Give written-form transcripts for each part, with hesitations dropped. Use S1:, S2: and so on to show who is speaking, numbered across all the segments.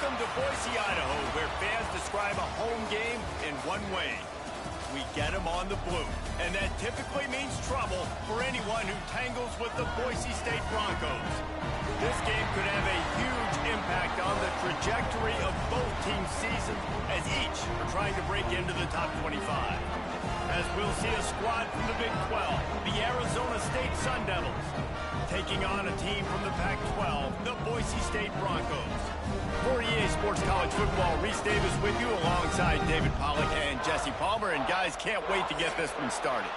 S1: Welcome to Boise, Idaho, where fans describe a home game in one way. We get them on the blue, and that typically means trouble for anyone who tangles with the Boise State Broncos. This game could have a huge impact on the trajectory of both teams' seasons, as each are trying to break into the top 25. As we'll see a squad from the Big 12, the Arizona State Sun Devils, taking on a team from the Pac-12, the Boise State Broncos. For EA Sports College Football, Reese Davis with you alongside David Pollack and Jesse Palmer. And guys, can't wait to get this one started.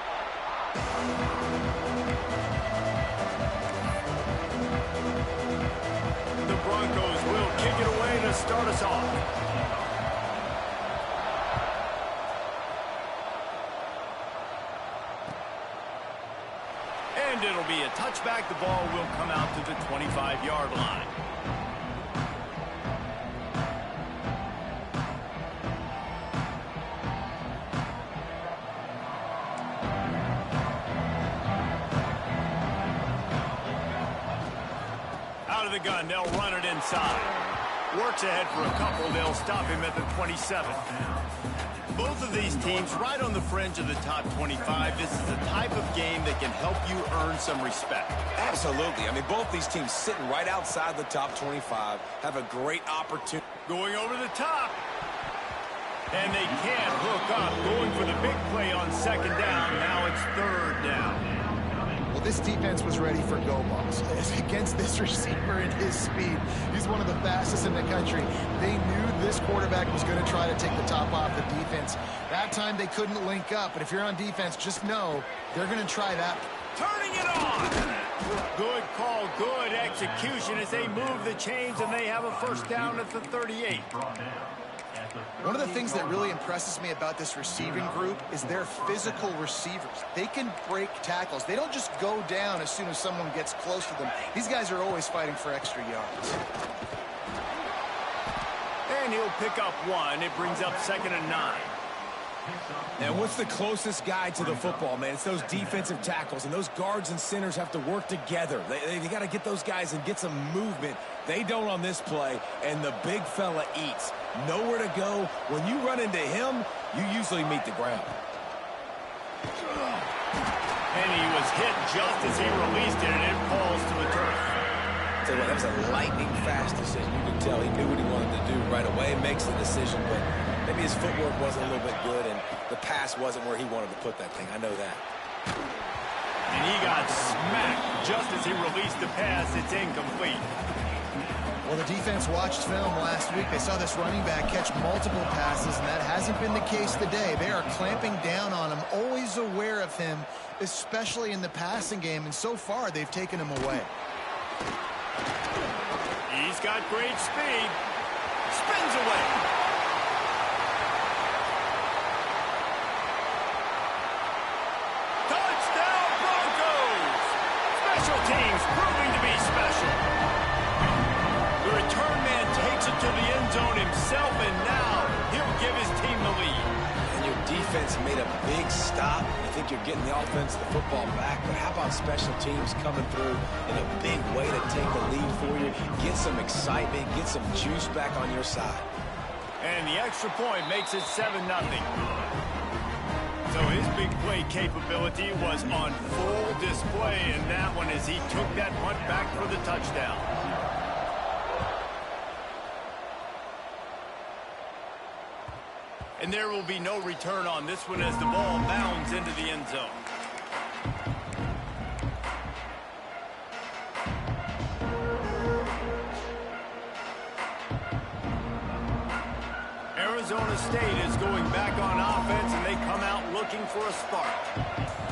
S1: The Broncos will kick it away to start us off. And it'll be a touchback. The ball will come out to the 25-yard line. Out of the gun, they'll run it inside. Works ahead for a couple. They'll stop him at the 27. Both of these teams right on the fringe of the top 25. This is the type of game that can help you earn some respect.
S2: Absolutely. I mean, both these teams sitting right outside the top 25 have a great opportunity.
S1: Going over the top. And they can't hook up. Going for the big play on second down. Now it's third down.
S3: Well, this defense was ready for go balls. Against this receiver and his speed, he's one of the fastest in the country. They knew this quarterback was going to try to take the top off the defense. That time they couldn't link up, but if you're on defense, just know they're going to try that.
S1: Turning it on. Good call, good execution as they move the chains, and they have a first down at the 38.
S3: One of the things that really impresses me about this receiving group is their physical receivers. They can break tackles. They don't just go down as soon as someone gets close to them. These guys are always fighting for extra yards.
S1: And he'll pick up one. It brings up 2nd and 9.
S2: And what's the closest guy to the football, man? It's those defensive tackles, and those guards and centers have to work together. They got to get those guys and get some movement. They don't on this play, and the big fella eats. Nowhere to go. When you run into him, you usually meet the ground.
S1: And he was hit just as he released it, and it falls to the turf.
S2: Tell you what, that was a lightning-fast decision. You can tell he knew what he wanted to do right away, makes the decision, but maybe his footwork wasn't a little bit good, and the pass wasn't where he wanted to put that thing. I know that.
S1: And he got smacked just as he released the pass. It's incomplete.
S3: Well, the defense watched film last week. They saw this running back catch multiple passes, and that hasn't been the case today. They are clamping down on him, always aware of him, especially in the passing game, and so far they've taken him away.
S1: He's got great speed. Spins away. Touchdown Broncos! Special teams proving to be special. The return man takes it to the end zone himself, and now he'll give his team the lead.
S2: And your defense made a big stop. You think you're getting the offense, the football back, but how about special teams coming through in a big way to take the lead for you, get some excitement, get some juice back on your side.
S1: And the extra point makes it 7-0. So his big play capability was on full display in that one as he took that punt back for the touchdown. And there will be no return on this one as the ball bounds into the end zone. Arizona State is going back on offense, and they come out looking for a spark.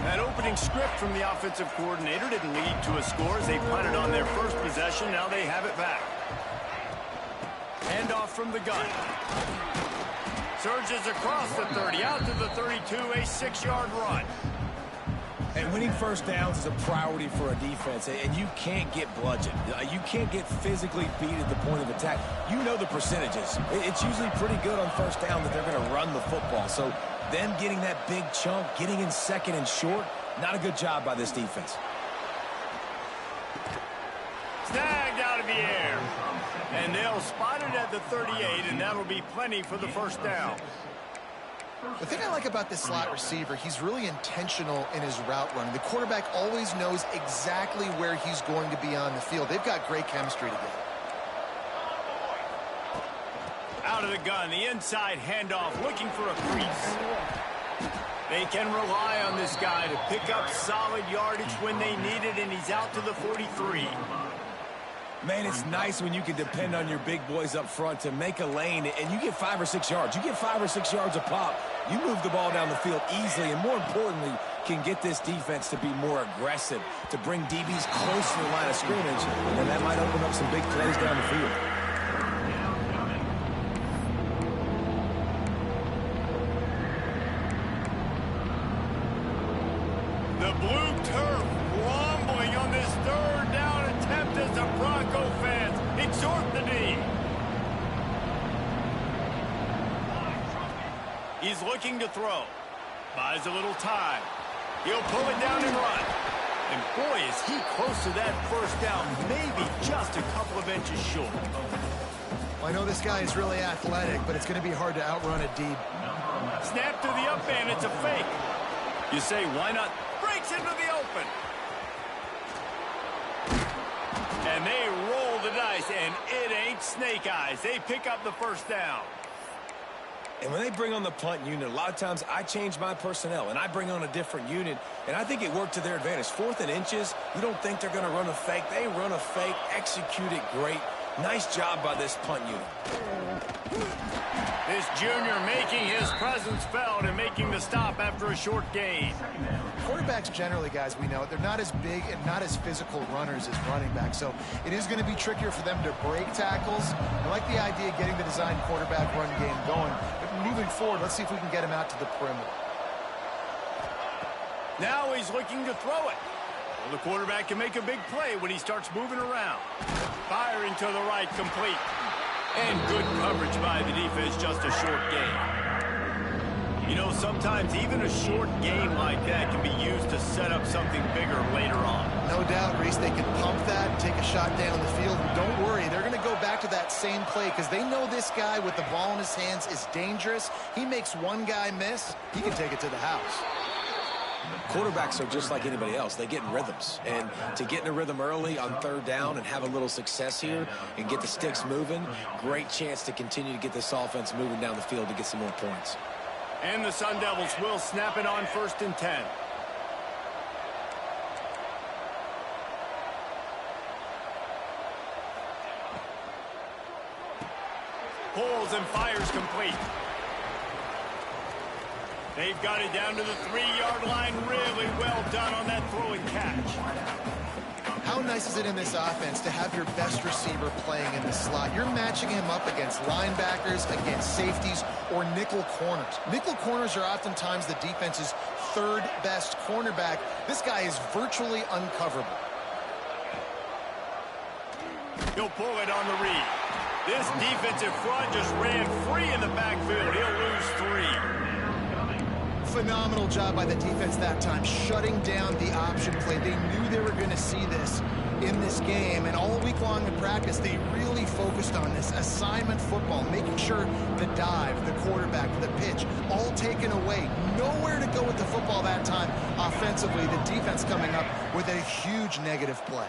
S1: That opening script from the offensive coordinator didn't lead to a score as they punted on their first possession. Now they have it back. Handoff from the gun. Surges across the 30, out to the 32, a 6-yard run.
S2: And winning first downs is a priority for a defense, and you can't get bludgeoned. You can't get physically beat at the point of attack. You know the percentages. It's usually pretty good on first down that they're going to run the football. So them getting that big chunk, getting in second and short, not a good job by this defense.
S1: Snagged out of the air. And they'll spot it at the 38, and that'll be plenty for the first down.
S3: The thing I like about this slot receiver, he's really intentional in his route running. The quarterback always knows exactly where he's going to be on the field. They've got great chemistry together.
S1: Out of the gun, the inside handoff, looking for a crease. They can rely on this guy to pick up solid yardage when they need it, and he's out to the 43.
S2: Man, it's nice when you can depend on your big boys up front to make a lane, and you get 5 or 6 yards. You get 5 or 6 yards a pop. You move the ball down the field easily, and more importantly, can get this defense to be more aggressive, to bring DBs close to the line of scrimmage, and then that might open up some big plays down the field.
S1: The blue turf rumbling on this third down attempt as the Bronco fans exhort the knee. He's looking to throw. Buys a little time. He'll pull it down and run. And boy, is he close to that first down, maybe just a couple of inches short.
S3: Well, I know this guy is really athletic, but it's going to be hard to outrun a deep.
S1: Snap to the up man, it's a fake. You say, why not? Breaks into the open. And they roll the dice, and it ain't snake eyes. They pick up the first down.
S2: And when they bring on the punt unit, a lot of times I change my personnel, and I bring on a different unit, and I think it worked to their advantage. 4th and inches, you don't think they're going to run a fake. They run a fake, execute it great. Nice job by this punt unit.
S1: This junior making his presence felt and making the stop after a short gain.
S3: Quarterbacks generally, guys, we know, they're not as big and not as physical runners as running backs, so it is going to be trickier for them to break tackles. I like the idea of getting the design quarterback run game going, but moving forward, let's see if we can get him out to the perimeter.
S1: Now he's looking to throw it. Well, the quarterback can make a big play when he starts moving around. Firing to the right, complete. And good coverage by the defense, just a short gain. You know, sometimes even a short gain like that can be used to set up something bigger later on.
S3: No doubt, Reese, they can pump that and take a shot down the field. And don't worry, they're going to go back to that same play because they know this guy with the ball in his hands is dangerous. He makes one guy miss, he can take it to the house.
S2: Quarterbacks are just like anybody else. They get in rhythms. And to get in a rhythm early on 3rd down and have a little success here and get the sticks moving, great chance to continue to get this offense moving down the field to get some more points.
S1: And the Sun Devils will snap it on 1st and 10. Pulls and fires complete. They've got it down to the 3-yard line. Really well done on that throw and catch.
S3: How nice is it in this offense to have your best receiver playing in the slot? You're matching him up against linebackers, against safeties, or nickel corners. Nickel corners are oftentimes the defense's 3rd best cornerback. This guy is virtually uncoverable.
S1: He'll pull it on the read. This defensive front just ran free in the backfield. He'll lose 3.
S3: Phenomenal job by the defense that time, shutting down the option play. They knew they were going to see this in this game, and all week long in practice, they really focused on this assignment football, making sure the dive, the quarterback, the pitch, all taken away. Nowhere to go with the football that time offensively. The defense coming up with a huge negative play.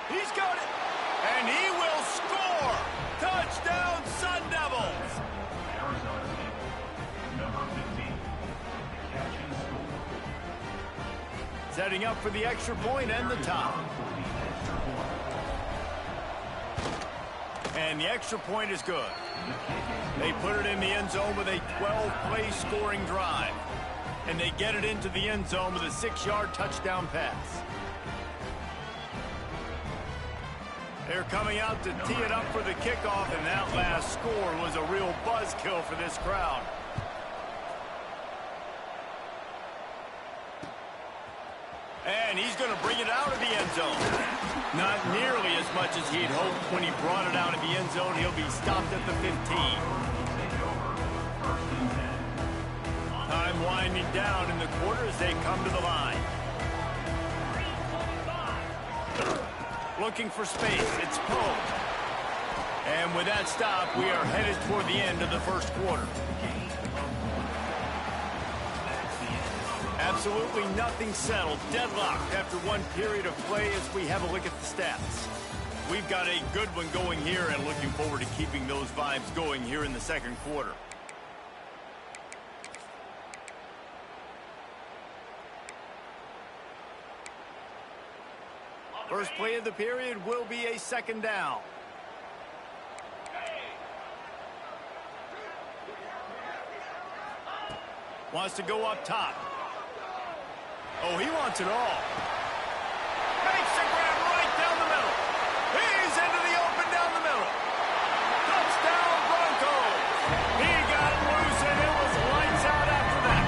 S1: He's got it, and he will score. Touchdown, Sun Devils. Setting up for the extra point and the top. And the extra point is good. They put it in the end zone with a 12-play scoring drive. And they get it into the end zone with a 6-yard touchdown pass. They're coming out to tee it up for the kickoff, and that last score was a real buzzkill for this crowd. And he's going to bring it out of the end zone. Not nearly as much as he'd hoped when he brought it out of the end zone. He'll be stopped at the 15. Time winding down in the quarter as they come to the line. Looking for space. It's Poe. And with that stop, we are headed toward the end of the first quarter. Absolutely nothing settled. Deadlocked after one period of play as we have a look at the stats. We've got a good one going here and looking forward to keeping those vibes going here in the second quarter. First play of the period will be a second down. Wants to go up top. Oh, he wants it all. Makes the grab right down the middle. He's into the open down the middle. Touchdown Broncos. He got loose and it was lights out after that.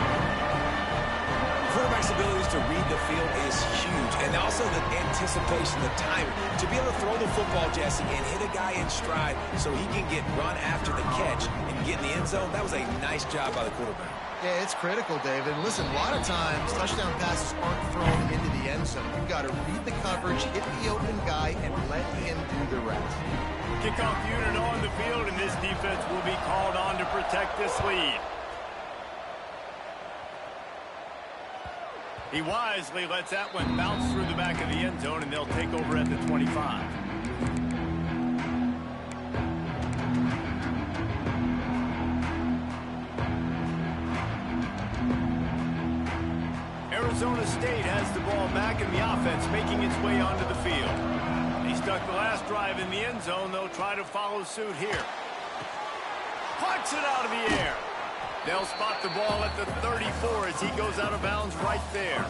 S2: Quarterback's abilities to read the field is huge, and also the anticipation, the timing. To be able to throw the football, Jesse, and hit a guy in stride so he can get run after the catch and get in the end zone, that was a nice job by the quarterback.
S3: Yeah, it's critical, David. Listen, a lot of times, touchdown passes aren't thrown into the end zone. You've got to read the coverage, hit the open guy, and let him do the rest.
S1: Kickoff unit on the field, and this defense will be called on to protect this lead. He wisely lets that one bounce through the back of the end zone, and they'll take over at the 25. Arizona State has the ball back, and the offense making its way onto the field. He stuck the last drive in the end zone. They'll try to follow suit here. Plucks it out of the air. They'll spot the ball at the 34 as he goes out of bounds right there.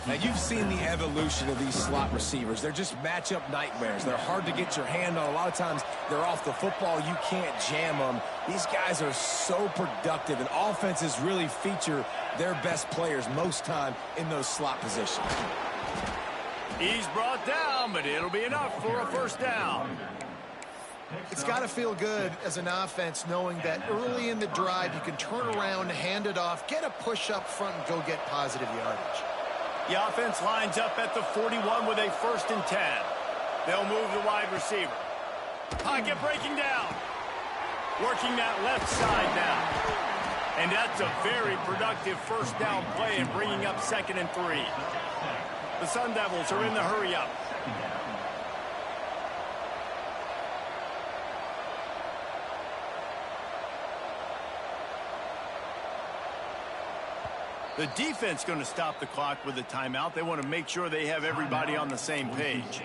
S2: Now, you've seen the evolution of these slot receivers. They're just matchup nightmares. They're hard to get your hand on. A lot of times, they're off the football. You can't jam them. These guys are so productive, and offenses really feature their best players most time in those slot positions.
S1: He's brought down, but it'll be enough for a first down.
S3: It's got to feel good as an offense knowing that early in the drive you can turn around, hand it off, get a push up front, and go get positive yardage.
S1: The offense lines up at the 41 with a 1st and 10. They'll move the wide receiver. Pocket breaking down. Working that left side now. And that's a very productive first down play and bringing up 2nd and 3. The Sun Devils are in the hurry up. The defense going to stop the clock with a timeout. They want to make sure they have everybody on the same page.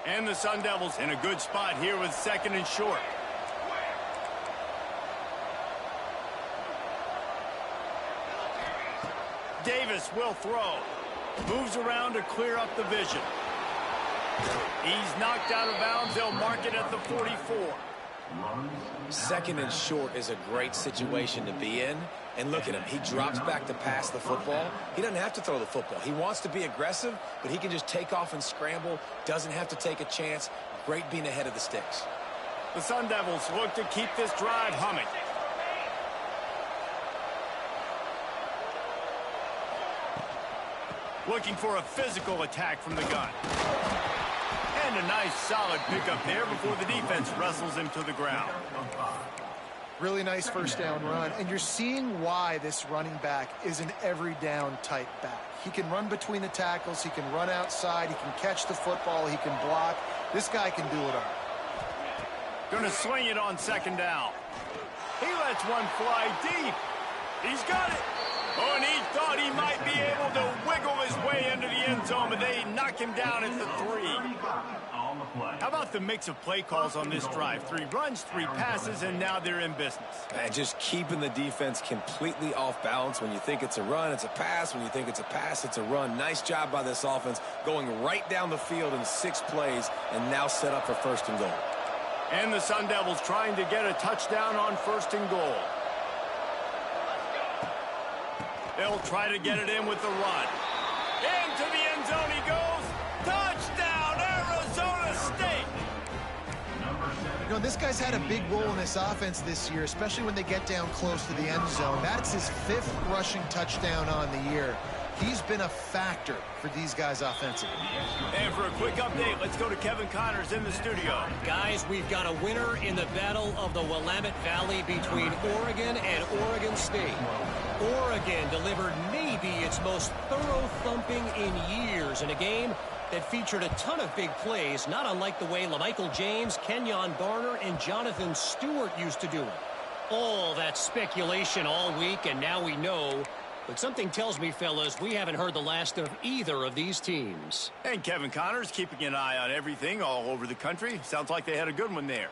S1: And the Sun Devils in a good spot here with 2nd and short. Davis will throw. Moves around to clear up the vision. He's knocked out of bounds. They'll mark it at the 44.
S2: 2nd and short is a great situation to be in. And look at him. He drops back to pass the football. He doesn't have to throw the football. He wants to be aggressive, but he can just take off and scramble. Doesn't have to take a chance. Great being ahead of the sticks.
S1: The Sun Devils look to keep this drive humming. Looking for a physical attack from the gun. And a nice solid pickup there before the defense wrestles him to the ground.
S3: Really nice first down run, and you're seeing why this running back is an every down type back. He can run between the tackles, he can run outside, he can catch the football, he can block. This guy can do it all.
S1: Gonna swing it on 2nd down. He lets one fly deep. He's got it. Oh, and he thought he might be able to wiggle his way into the end zone, but they knock him down at the 3. How about the mix of play calls on this drive? 3 runs, 3 passes, and now they're in business.
S2: And just keeping the defense completely off balance. When you think it's a run, it's a pass. When you think it's a pass, it's a run. Nice job by this offense going right down the field in 6 plays and now set up for 1st and goal.
S1: And the Sun Devils trying to get a touchdown on 1st and goal. They'll try to get it in with the run. Into the end zone he goes. Touchdown, Arizona State!
S3: You know, this guy's had a big role in this offense this year, especially when they get down close to the end zone. That's his 5th rushing touchdown on the year. He's been a factor for these guys offensively.
S1: And for a quick update, let's go to Kevin Connors in the studio.
S4: Guys, we've got a winner in the battle of the Willamette Valley between Oregon and Oregon State. Oregon delivered maybe its most thorough thumping in years in a game that featured a ton of big plays, not unlike the way LaMichael James, Kenyon Barner, and Jonathan Stewart used to do it. All that speculation all week, and now we know. But something tells me, fellas, we haven't heard the last of either of these teams.
S1: And Kevin Connors keeping an eye on everything all over the country. Sounds like they had a good one there.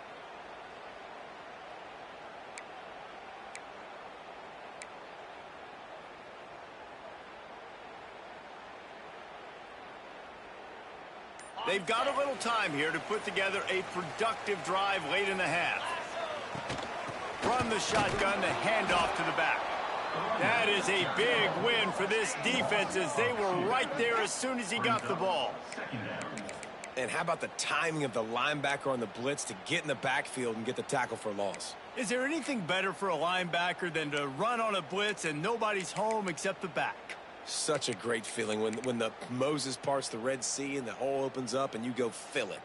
S1: They've got a little time here to put together a productive drive late in the half. From the shotgun, the handoff to the back. That is a big win for this defense as they were right there as soon as he got the ball.
S2: And how about the timing of the linebacker on the blitz to get in the backfield and get the tackle for loss?
S1: Is there anything better for a linebacker than to run on a blitz and nobody's home except the back?
S2: Such a great feeling when the Moses parts the Red Sea and the hole opens up and you go fill it.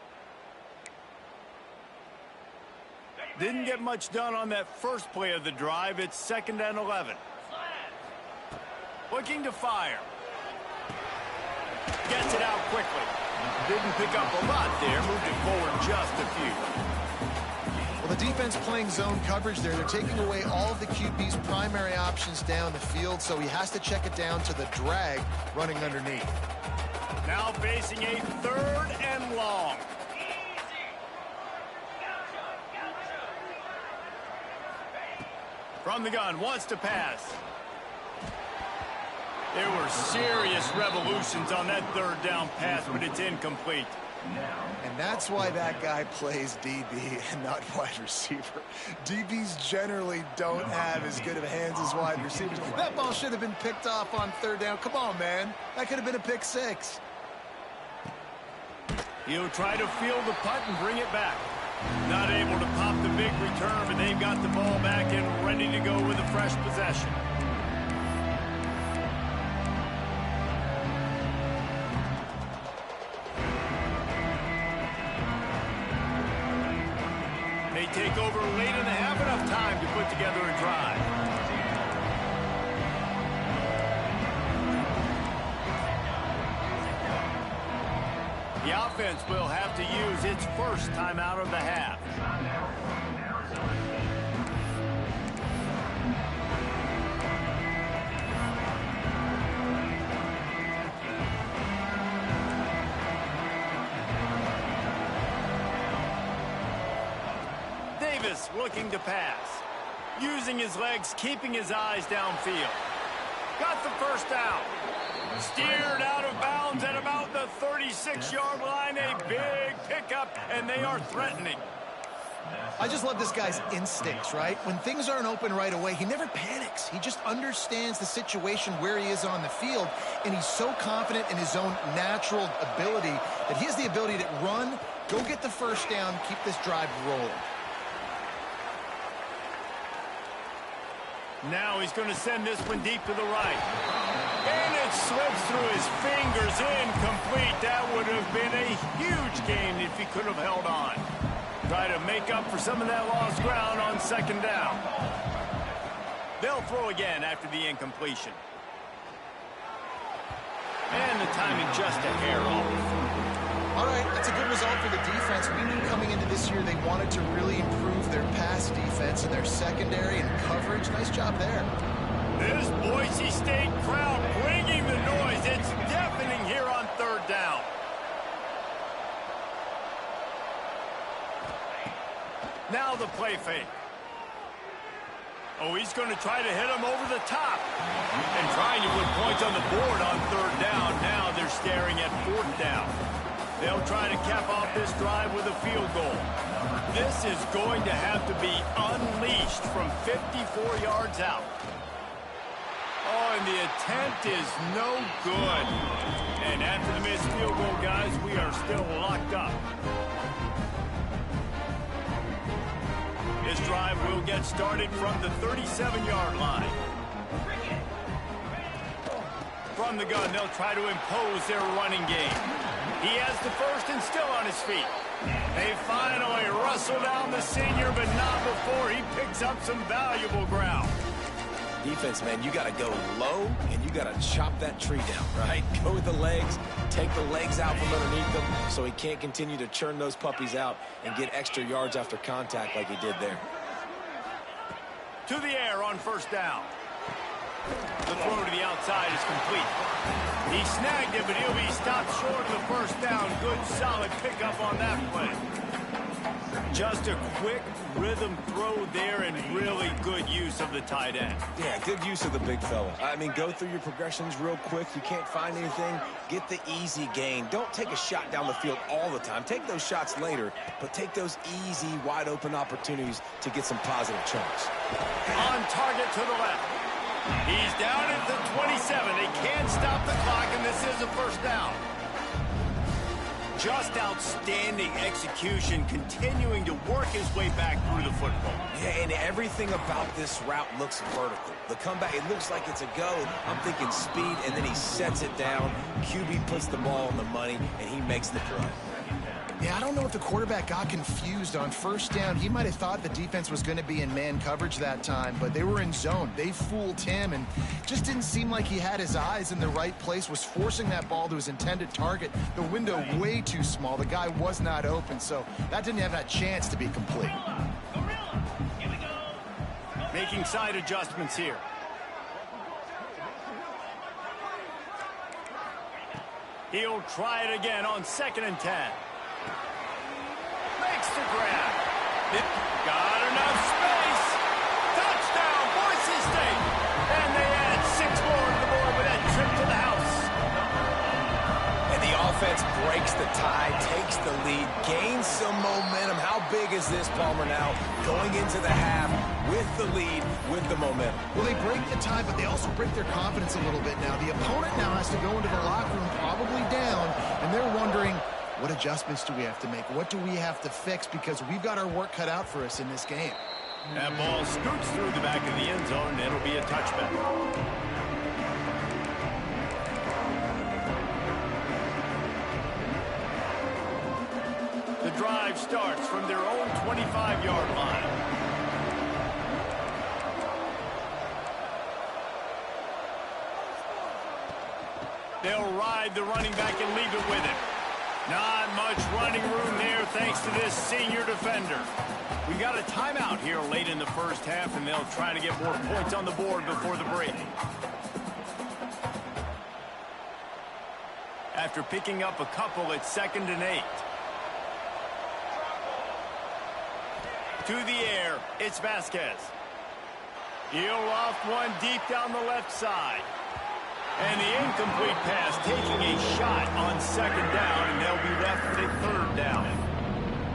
S1: Didn't get much done on that first play of the drive. It's 2nd and 11. Looking to fire. Gets it out quickly. Didn't pick up a lot there. Moved it forward just a few.
S3: Well, the defense playing zone coverage there. They're taking away all of the QB's primary options down the field, so he has to check it down to the drag running underneath.
S1: Now facing a 3rd and long. From the gun, wants to pass. There were serious revolutions on that 3rd down pass, but it's incomplete.
S3: And that's why that guy plays DB and not wide receiver. DBs generally don't have as good of hands as wide receivers. That ball should have been picked off on 3rd down. Come on, man. That could have been a pick 6.
S1: He'll try to field the punt and bring it back. Not able to pop the big return, but they've got the ball back and ready to go with a fresh possession. They take over late in the half, enough time to put together a drive. The offense will have to use its first timeout of the half. Davis looking to pass. Using his legs, keeping his eyes downfield. Got the first down. Steered out of bounds at about the 36-yard line. A big pickup, and they are threatening.
S3: I just love this guy's instincts, right? When things aren't open right away, he never panics. He just understands the situation where he is on the field, and he's so confident in his own natural ability that he has the ability to run, go get the first down, keep this drive rolling.
S1: Now he's going to send this one deep to the right. And it slips through his fingers, incomplete. That would have been a huge gain if he could have held on. Try to make up for some of that lost ground on 2nd down. They'll throw again after the incompletion. And the timing just a hair off.
S3: All right, that's a good result for the defense. We knew coming into this year they wanted to really improve their pass defense and their secondary and coverage. Nice job there.
S1: This Boise State crowd bringing the noise. It's deafening here on 3rd down. Now the play fake. Oh, he's going to try to hit him over the top. And trying to put points on the board on 3rd down. Now they're staring at 4th down. They'll try to cap off this drive with a field goal. This is going to have to be unleashed from 54 yards out. Oh, and the attempt is no good. And after the missed field goal, guys, we are still locked up. This drive will get started from the 37-yard line. From from the gun, they'll try to impose their running game. He has the first and still on his feet. They finally rustle down the senior, but not before he picks up some valuable ground.
S2: Defense, man, you got to go low, and you got to chop that tree down, right? Go with the legs, take the legs out from underneath them so he can't continue to churn those puppies out and get extra yards after contact like he did there.
S1: To the air on first down. The throw to the outside is complete. He snagged it, but he'll be stopped short of the first down. Good, solid pickup on that play. Just a quick rhythm throw there and really good use of the tight end.
S2: Yeah, good use of the big fella. I mean, go through your progressions real quick. You can't find anything, get the easy gain. Don't take a shot down the field all the time. Take those shots later, but take those easy, wide-open opportunities to get some positive chunks.
S1: On target to the left. He's down at the 27. They can't stop the clock, and this is a first down. Just outstanding execution, continuing to work his way back through the football.
S2: Yeah, and everything about this route looks vertical. The comeback, it looks like it's a go. I'm thinking speed, and then he sets it down. QB puts the ball on the money, and he makes the play.
S3: Yeah, I don't know if the quarterback got confused on first down. He might have thought the defense was going to be in man coverage that time, but they were in zone. They fooled him, and just didn't seem like he had his eyes in the right place, was forcing that ball to his intended target. The window way too small. The guy was not open, so that didn't have that chance to be complete.
S1: Making side adjustments here. He'll try it again on 2nd and 10. Makes the grab. Got enough space. Touchdown, Boise State. And they add 6 more to the board with that trip to the house.
S2: And the offense breaks the tie, takes the lead, gains some momentum. How big is this, Palmer, now? Going into the half with the lead, with the momentum.
S3: Well, they break the tie, but they also break their confidence a little bit now. The opponent now has to go into the locker room probably down, and they're wondering, what adjustments do we have to make? What do we have to fix? Because we've got our work cut out for us in this game.
S1: That ball scoots through the back of the end zone, and it'll be a touchback. The drive starts from their own 25-yard line. They'll ride the running back and leave it with him. Not much running room there thanks to this senior defender. We got a timeout here late in the first half, and they'll try to get more points on the board before the break. After picking up a couple at 2nd and 8. To the air, it's Vasquez. He'll loft one deep down the left side. And the incomplete pass taking a shot on 2nd down, and they'll be left with a 3rd down.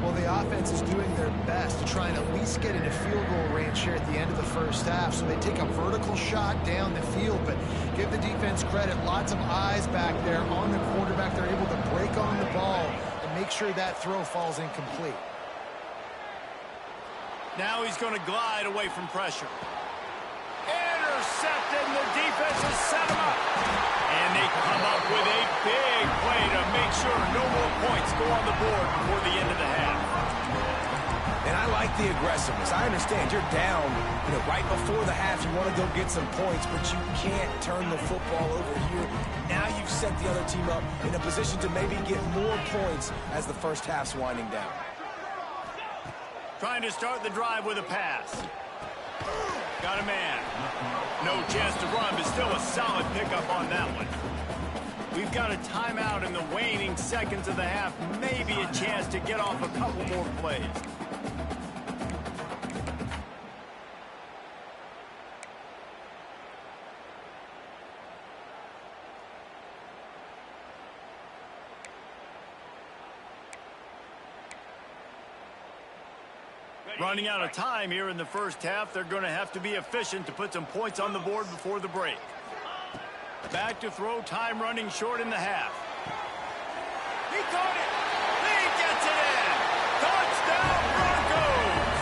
S3: Well, the offense is doing their best to try and at least get into field goal range here at the end of the first half. So they take a vertical shot down the field, but give the defense credit. Lots of eyes back there on the quarterback. They're able to break on the ball and make sure that throw falls incomplete.
S1: Now he's going to glide away from pressure. Intercepted, and the defense has set him up. And they come up with a big play to make sure no more points go on the board before the end of the half.
S2: And I like the aggressiveness. I understand you're down, right before the half. You want to go get some points, but you can't turn the football over here. Now you've set the other team up in a position to maybe get more points as the first half's winding down.
S1: Trying to start the drive with a pass. Got a man. No chance to run, but still a solid pickup on that one. We've got a timeout in the waning seconds of the half. Maybe a chance to get off a couple more plays. Running out of time here in the first half. They're going to have to be efficient to put some points on the board before the break. Back to throw, time running short in the half. He caught it. He gets it in. Touchdown, Broncos.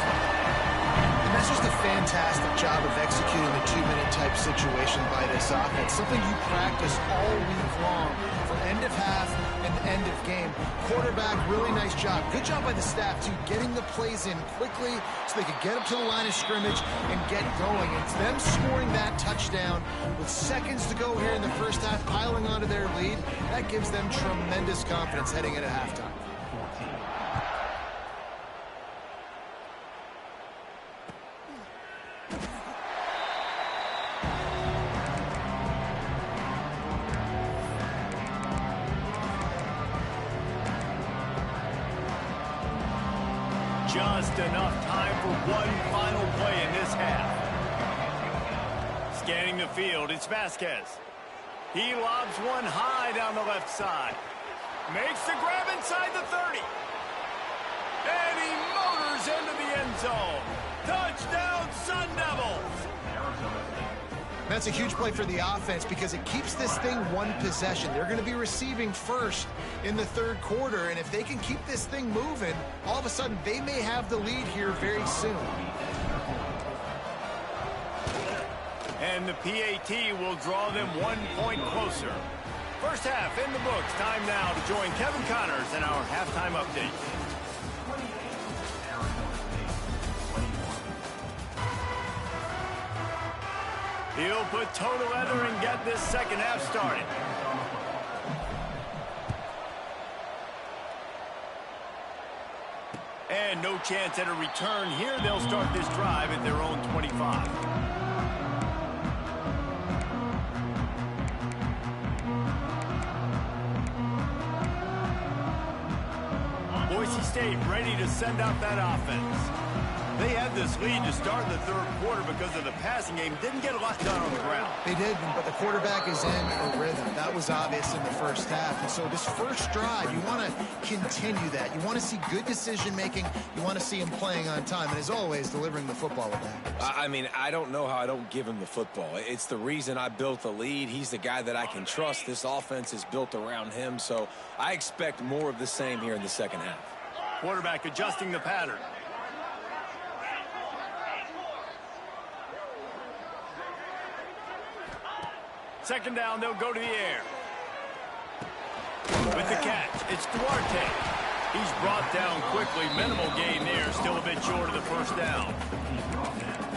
S3: And that's just a fantastic job of executing the 2-minute type situation by this offense. Something you practice all week long for end of half and end of game. Quarterback, really nice job. Good job by the staff, too, getting the plays in quickly so they could get up to the line of scrimmage and get going. It's them scoring that touchdown with seconds to go here in the first half, piling onto their lead. That gives them tremendous confidence heading into halftime.
S1: Just enough time for one final play in this half. Scanning the field, it's Vasquez. He lobs one high down the left side. Makes the grab inside the 30. And he motors into the end zone. Touchdown, Sun Devils!
S3: That's a huge play for the offense because it keeps this thing one possession. They're going to be receiving first in the third quarter, and if they can keep this thing moving, all of a sudden they may have the lead here very soon.
S1: And the PAT will draw them 1 point closer. First half in the books. Time now to join Kevin Connors in our halftime update. He'll put toe to leather and get this second half started. And no chance at a return here. They'll start this drive at their own 25. Boise State ready to send out that offense. They had this lead to start the third quarter because of the passing game. Didn't get a lot done on the ground.
S3: They did, but the quarterback is in a rhythm. That was obvious in the first half. And so this first drive, you want to continue that. You want to see good decision-making. You want to see him playing on time. And as always, delivering the football with that.
S2: I mean, I don't know how I don't give him the football. It's the reason I built the lead. He's the guy that I can trust. This offense is built around him. So I expect more of the same here in the second half.
S1: Quarterback adjusting the pattern. Second down, they'll go to the air. With the catch, it's Duarte. He's brought down quickly. Minimal gain there, still a bit short of the first down.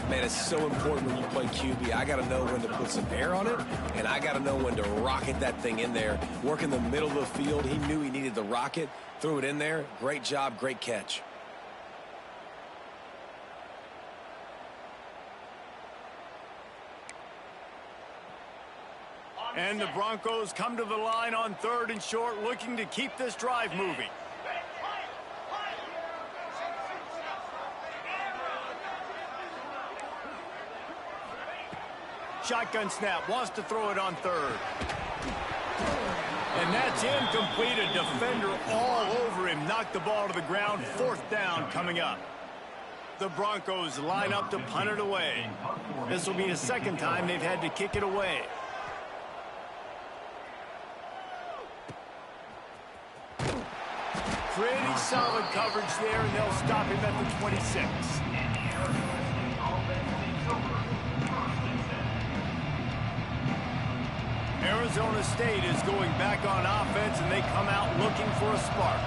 S2: Man, it's so important when you play QB. I got to know when to put some air on it, and I got to know when to rocket that thing in there. Work in the middle of the field. He knew he needed the rocket. Threw it in there. Great job, great catch.
S1: And the Broncos come to the line on 3rd and short, looking to keep this drive moving. Shotgun snap, wants to throw it on 3rd. And that's incomplete. A defender all over him. Knocked the ball to the ground. 4th down coming up. The Broncos line up to punt it away. This will be the second time they've had to kick it away. Pretty solid coverage there, and they'll stop him at the 26. Arizona State is going back on offense, and they come out looking for a spark.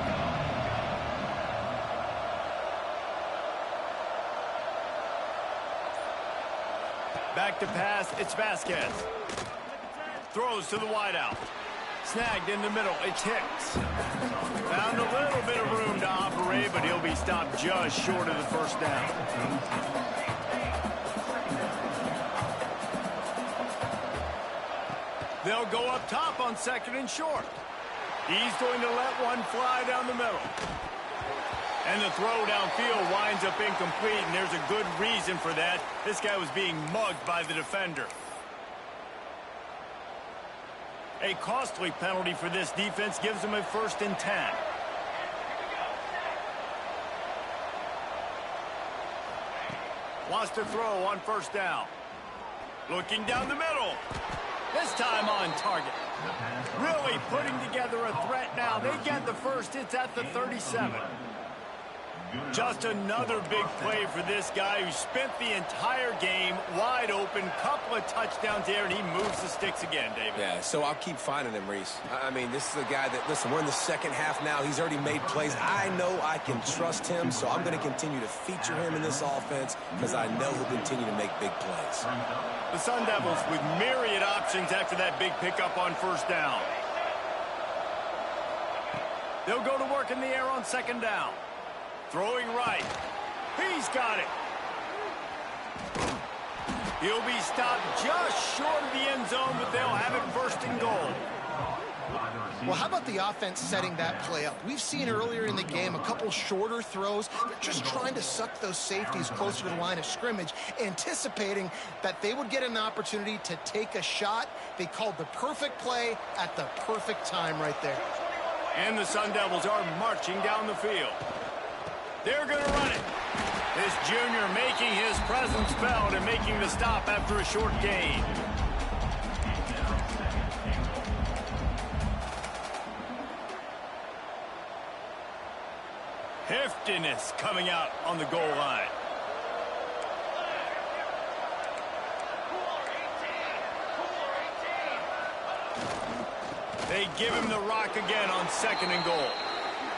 S1: Back to pass, it's Vasquez. Throws to the wideout. Snagged in the middle, it's Hicks. Found a little bit of room to operate, but he'll be stopped just short of the first down. They'll go up top on 2nd and short. He's going to let one fly down the middle. And the throw downfield winds up incomplete, and there's a good reason for that. This guy was being mugged by the defender. A costly penalty for this defense gives them a 1st and 10. Wants to throw on 1st down. Looking down the middle. This time on target. Really putting together a threat now. They get the first. It's at the 37. Just another big play for this guy who spent the entire game wide open, couple of touchdowns there, and he moves the sticks again, David.
S2: Yeah, so I'll keep finding him, Reese. I mean, this is a guy that, listen, we're in the second half now. He's already made plays. I know I can trust him, so I'm going to continue to feature him in this offense because I know he'll continue to make big plays.
S1: The Sun Devils with myriad options after that big pickup on first down. They'll go to work in the air on second down. Throwing right. He's got it. He'll be stopped just short of the end zone, but they'll have it first and goal.
S3: Well, how about the offense setting that play up? We've seen earlier in the game a couple shorter throws. They're just trying to suck those safeties closer to the line of scrimmage, anticipating that they would get an opportunity to take a shot. They called the perfect play at the perfect time right there.
S1: And the Sun Devils are marching down the field. They're going to run it. This junior making his presence felt and making the stop after a short gain. Heftiness coming out on the goal line. They give him the rock again on second and goal.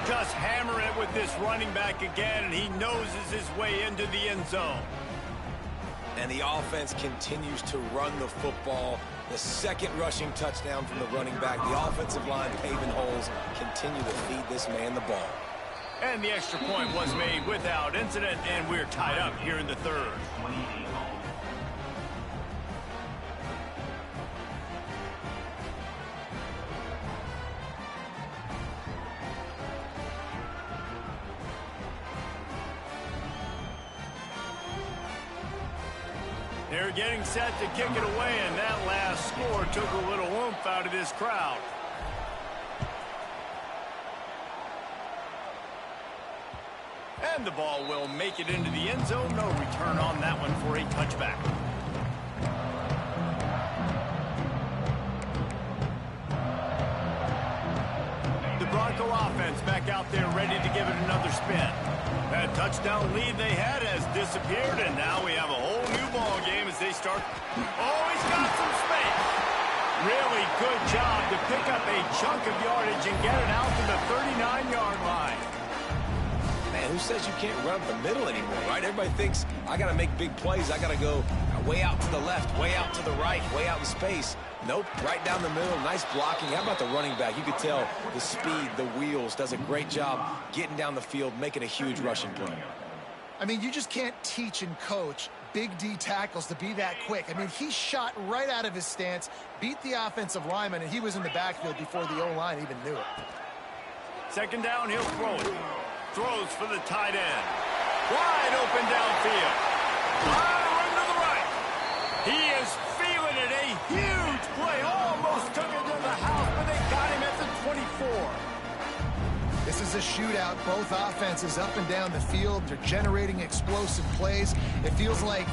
S1: Just hammer it with this running back again, and he noses his way into the end zone.
S2: And the offense continues to run the football. The second rushing touchdown from the running back. The offensive line paving holes. Continue to feed this man the ball.
S1: And the extra point was made without incident, and we're tied up here in the third. They're getting set to kick it away, and that last score took a little oomph out of this crowd. And the ball will make it into the end zone. No return on that one for a touchback. The Bronco offense back out there ready to give it another spin. That touchdown lead they had has disappeared, and now we have a whole new ball game as they start. Oh, he's got some space. Really good job to pick up a chunk of yardage and get it out to the 39-yard line.
S2: Man, who says you can't run up the middle anymore, right? Everybody thinks, I got to make big plays. I got to go way out to the left, way out to the right, way out in space. Nope, right down the middle, nice blocking. How about the running back? You could tell the speed, the wheels, does a great job getting down the field, making a huge rushing play.
S3: I mean, you just can't teach and coach Big D tackles to be that quick. I mean, he shot right out of his stance, beat the offensive lineman, and he was in the backfield before the O-line even knew it.
S1: Second down, he'll throw it. Throws for the tight end. Wide open downfield. Run to the right. He is feeling it. A huge play. Almost took it to the house, but they got him at the 24.
S3: This is a shootout. Both offenses up and down the field. They're generating explosive plays. It feels like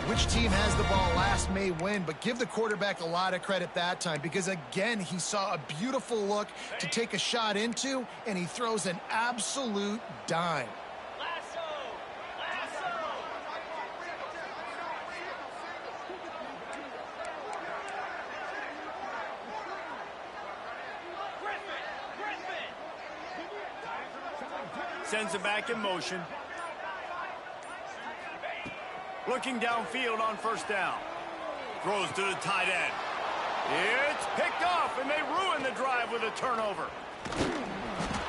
S3: which team has the ball last may win, but give the quarterback a lot of credit that time because, again, he saw a beautiful look to take a shot into, and he throws an absolute dime.
S1: Sends it back in motion. Looking downfield on first down. Throws to the tight end. It's picked off, and they ruin the drive with a turnover.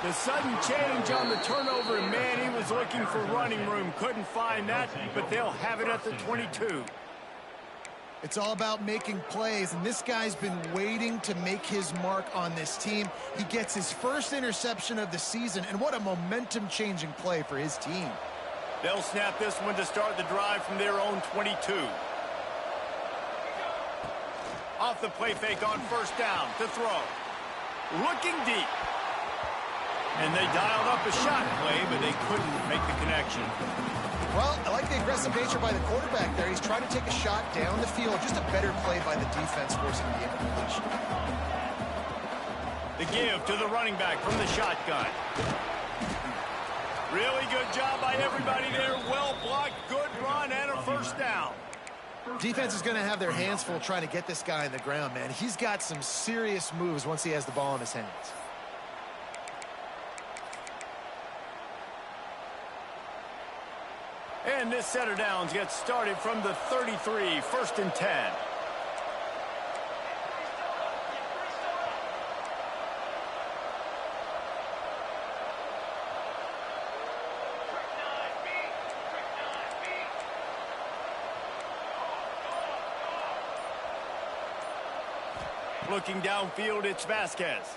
S1: The sudden change on the turnover, and man, he was looking for running room. Couldn't find that, but they'll have it at the 22.
S3: It's all about making plays, and this guy's been waiting to make his mark on this team. He gets his first interception of the season, and what a momentum-changing play for his team.
S1: They'll snap this one to start the drive from their own 22. Off the play fake on first down to throw. Looking deep. And they dialed up a shot play, but they couldn't make the connection.
S3: Well, I like the aggressive nature by the quarterback there. He's trying to take a shot down the field. Just a better play by the defense forcing the incompletion.
S1: The give to the running back from the shotgun. Really good job by everybody there. Well blocked, good run, and a first down.
S3: Defense is going to have their hands full trying to get this guy in the ground, man. He's got some serious moves once he has the ball in his hands.
S1: And this set of downs gets started from the 33, 1st and 10. Looking downfield, it's Vasquez.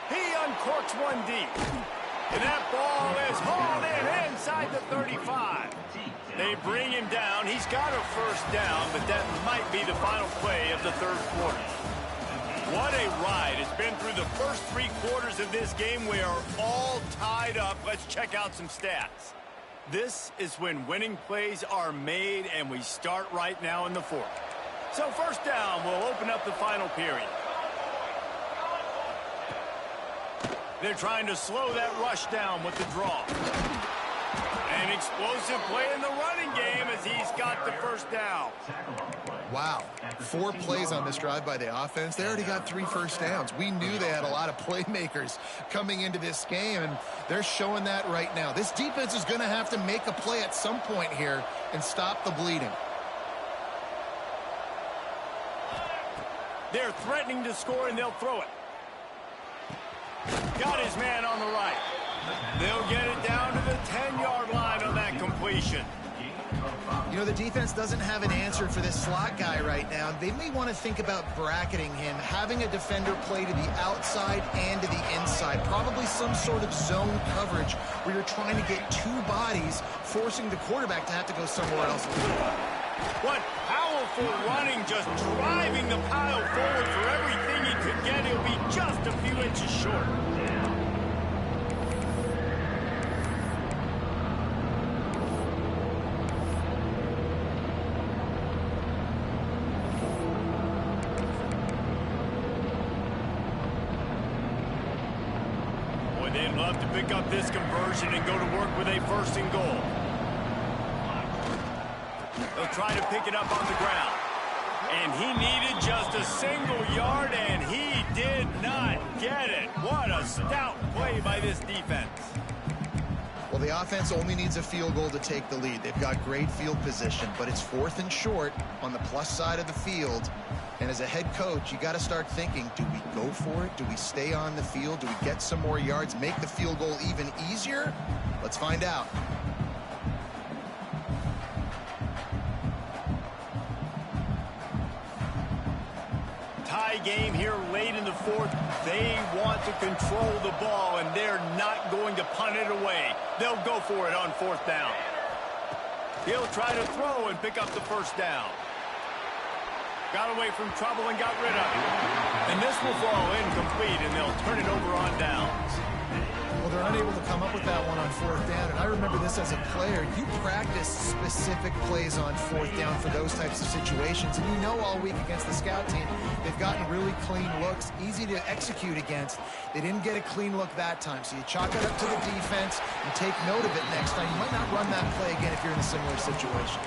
S1: He uncorks one deep. And that ball is hauled in inside the 35. They bring him down. He's got a first down, but that might be the final play of the third quarter. What a ride. It's been through the first 3 quarters of this game. We are all tied up. Let's check out some stats. This is when winning plays are made, and we start right now in the 4th. So first down will open up the final period. They're trying to slow that rush down with the draw. An explosive play in the running game as he's got the first down.
S3: Wow, 4 plays on this drive by the offense. They already got 3 first downs. We knew they had a lot of playmakers coming into this game, and they're showing that right now. This defense is going to have to make a play at some point here and stop the bleeding.
S1: They're threatening to score, and they'll throw it. Got his man on the right. They'll get it down to the 10-yard line on that completion.
S3: You know, the defense doesn't have an answer for this slot guy right now. They may want to think about bracketing him, having a defender play to the outside and to the inside. Probably some sort of zone coverage where you're trying to get 2 bodies, forcing the quarterback to have to go somewhere else.
S1: What powerful running, just driving the pile forward for everything he could get. He'll be just a few inches short. Boy, they'd love to pick up this conversion and go to work with a 1st and goal. They'll try to pick it up on the ground. And he needed just a single yard, and he did not get it. What a stout play by this defense.
S3: Well, the offense only needs a field goal to take the lead. They've got great field position, but it's 4th and short on the plus side of the field. And as a head coach, you got to start thinking, do we go for it? Do we stay on the field? Do we get some more yards, make the field goal even easier? Let's find out.
S1: Tie game here late in the 4th. They want to control the ball, and they're not going to punt it away. They'll go for it on 4th down. He'll try to throw and pick up the first down. Got away from trouble and got rid of it. And this will fall incomplete, and they'll turn it over on downs.
S3: Well, they're unable to come up with that one on 4th down, and I remember this as a player. You practice specific plays on 4th down for those types of situations, and you know all week against the scout team, they've gotten really clean looks, easy to execute against. They didn't get a clean look that time, so you chalk it up to the defense and take note of it next time. You might not run that play again if you're in a similar situation.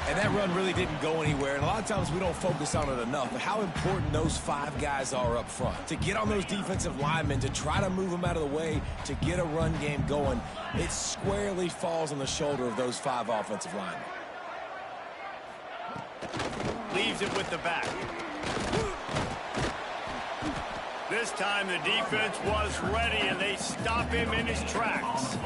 S2: And that run really didn't go anywhere. And a lot of times we don't focus on it enough. But how important those 5 guys are up front. To get on those defensive linemen, to try to move them out of the way, to get a run game going, it squarely falls on the shoulder of those 5 offensive linemen.
S1: Leaves it with the back. This time the defense was ready, and they stop him in his tracks.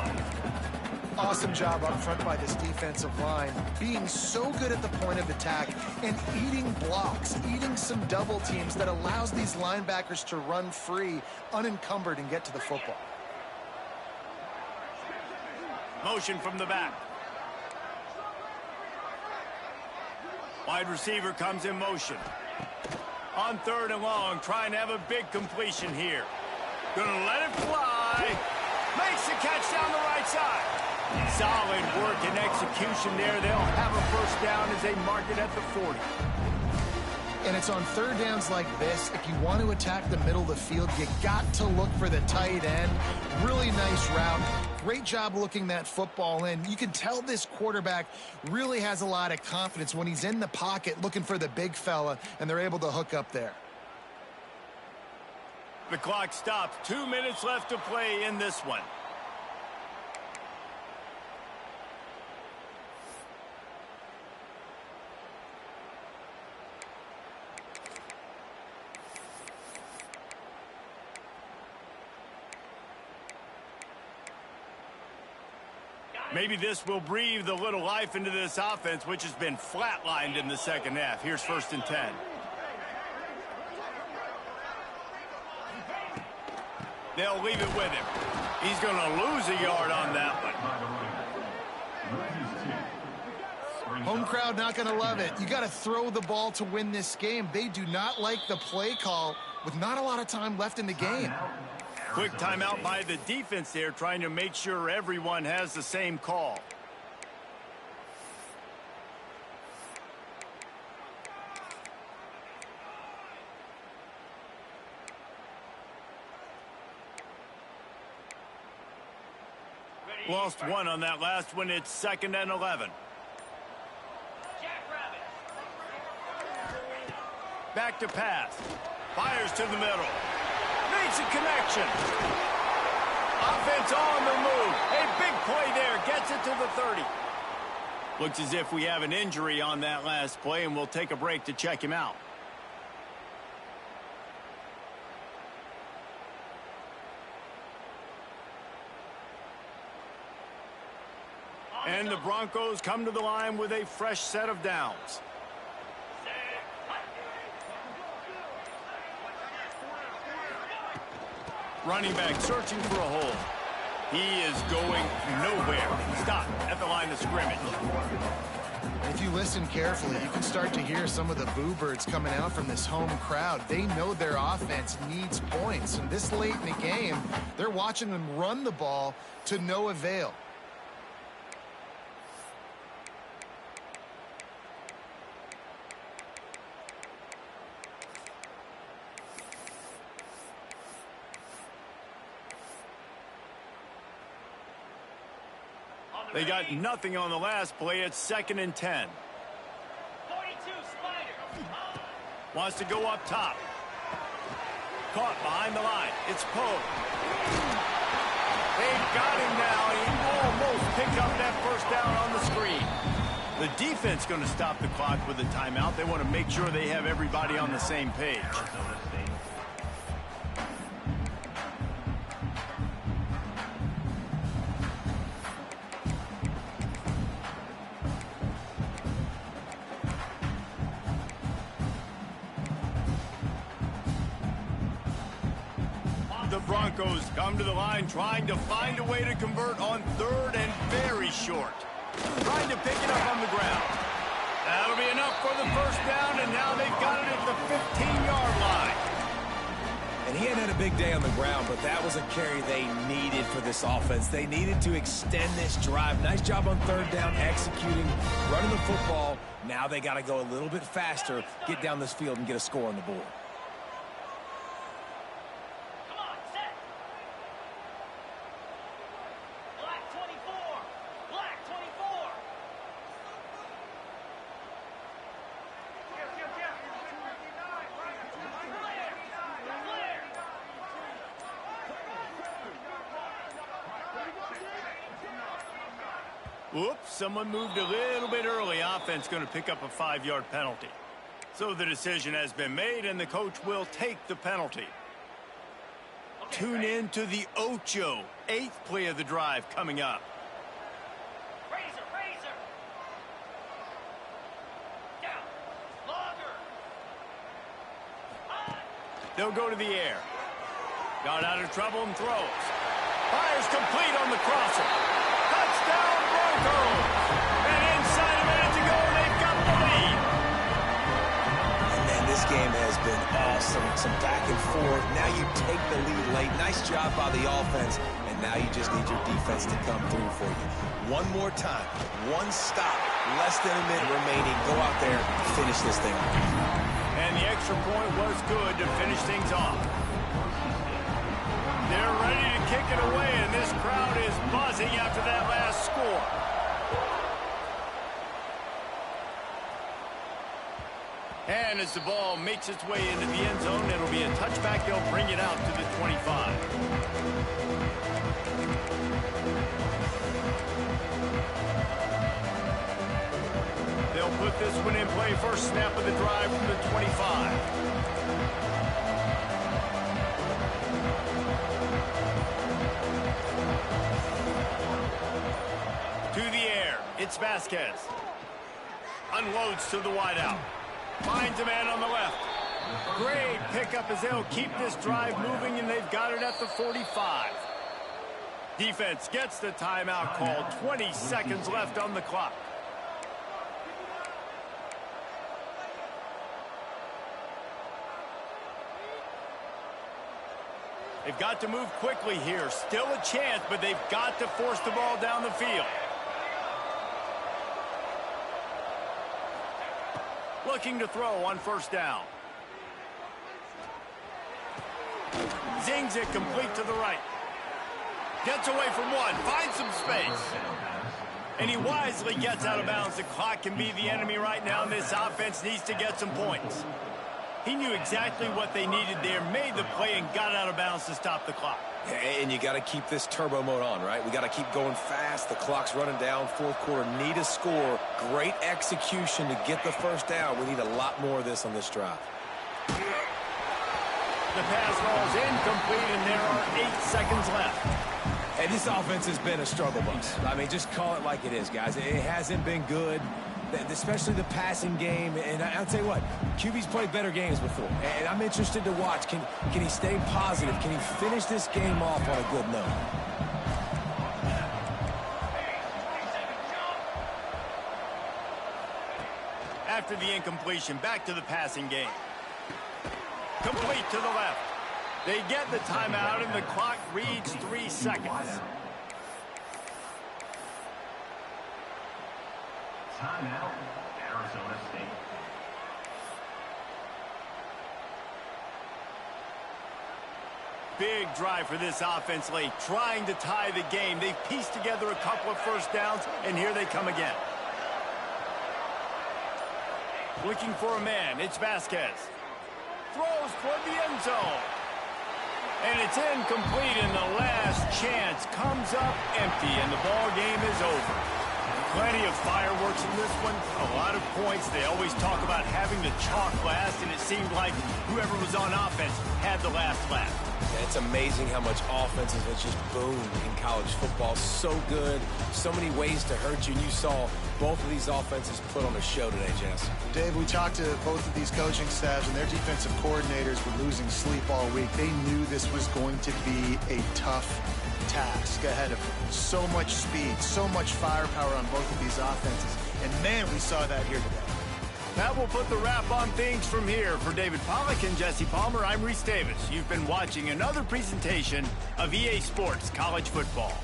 S3: Awesome job up front by this defensive line, being so good at the point of attack and eating blocks, eating some double teams that allows these linebackers to run free, unencumbered, and get to the football.
S1: Motion from the back. Wide receiver comes in motion. On 3rd and long, trying to have a big completion here. Gonna let it fly. Makes the catch down the right side. Solid work and execution there. They'll have a first down as they mark it at the 40.
S3: And it's on third downs like this. If you want to attack the middle of the field, you got to look for the tight end. Really nice route. Great job looking that football in. You can tell this quarterback really has a lot of confidence when he's in the pocket looking for the big fella, and they're able to hook up there.
S1: The clock stops. 2 minutes left to play in this one. Maybe this will breathe a little life into this offense, which has been flatlined in the second half. Here's 1st and 10. They'll leave it with him. He's going to lose a yard on that one.
S3: Home crowd not going to love it. You got to throw the ball to win this game. They do not like the play call with not a lot of time left in the game.
S1: Quick timeout by the defense there, trying to make sure everyone has the same call. Lost one on that last one. It's 2nd and 11. Back to pass. Fires to the middle. Makes a connection. Offense on the move. A big play there. Gets it to the 30. Looks as if we have an injury on that last play, and we'll take a break to check him out. And the Broncos come to the line with a fresh set of downs. Running back searching for a hole. He is going nowhere. Stop at the line of scrimmage.
S3: If you listen carefully, you can start to hear some of the boo birds coming out from this home crowd. They know their offense needs points. And this late in the game, they're watching them run the ball to no avail.
S1: They got nothing on the last play. It's 2nd and 10.
S5: 42 Spider.
S1: Wants to go up top. Caught behind the line. It's Poe. They got him now. He almost picked up that 1st down on the screen. The defense going to stop the clock with a timeout. They want to make sure they have everybody on the same page. The Broncos come to the line trying to find a way to convert on 3rd and very short. Trying to pick it up on the ground. That'll be enough for the 1st down, and now they've got it at the 15-yard line.
S2: And he hadn't had a big day on the ground, but that was a carry they needed for this offense. They needed to extend this drive. Nice job on 3rd down, executing, running the football. Now they got to go a little bit faster, get down this field, and get a score on the board.
S1: Whoops, someone moved a little bit early. Offense going to pick up a 5-yard penalty. So the decision has been made, and the coach will take the penalty. Tune in to the Ocho, 8th play of the drive coming up.
S5: Razor. Down. Longer.
S1: They'll go to the air. Got out of trouble and throws. Fires complete on the crosser. Touchdown Broncos. And inside a minute to go, they've got the lead.
S2: Man, this game has been awesome. Some back and forth. Now you take the lead late. Nice job by the offense. And now you just need your defense to come through for you. One more time. One stop. Less than a minute remaining. Go out there and finish this thing.
S1: And the extra point was good to finish things off. They're ready to kick it away, and this crowd is buzzing after that last score. And as the ball makes its way into the end zone, it'll be a touchback. They'll bring it out to the 25. They'll put this one in play. First snap of the drive from the 25. To the air. It's Vasquez. Unloads to the wideout. Finds a man on the left. Great pickup as they'll keep this drive moving, and they've got it at the 45. Defense gets the timeout called. 20 seconds left on the clock. They've got to move quickly here. Still a chance, but they've got to force the ball down the field. Looking to throw on first down. Zings it complete to the right. Gets away from one. Finds some space. And he wisely gets out of bounds. The clock can be the enemy right now, and this offense needs to get some points. He knew exactly what they needed there, made the play, and got out of bounds to stop the clock.
S2: And you got to keep this turbo mode on, right? We got to keep going fast. The clock's running down. Fourth quarter, need a score. Great execution to get the first down. We need a lot more of this on this drive.
S1: The pass falls incomplete, and there are 8 seconds left.
S2: And this offense has been a struggle bus. I mean, just call it like it is, guys. It hasn't been good, especially the passing game. And I'll tell you what, QB's played better games before. And I'm interested to watch. Can he stay positive? Can he finish this game off on a good note?
S1: After the incompletion, back to the passing game. Complete to the left. They get the timeout, and the clock reads 3 seconds.
S6: Timeout, Arizona State.
S1: Big drive for this offense late, trying to tie the game. They've pieced together a couple of first downs, and here they come again. Looking for a man, it's Vasquez. Throws toward the end zone. And it's incomplete, and the last chance comes up empty, and the ball game is over. Plenty of fireworks in this one, a lot of points. They always talk about having the chalk last, and it seemed like whoever was on offense had the last laugh.
S2: Yeah, it's amazing how much offenses have just boomed in college football. So good, so many ways to hurt you. And you saw both of these offenses put on a show today, Jess.
S3: Dave, we talked to both of these coaching staffs, and their defensive coordinators were losing sleep all week. They knew this was going to be a tough task ahead of them. So much speed, so much firepower on both of these offenses. And, man, we saw that here today.
S1: That will put the wrap on things from here. For David Pollack and Jesse Palmer, I'm Reese Davis. You've been watching another presentation of EA Sports College Football.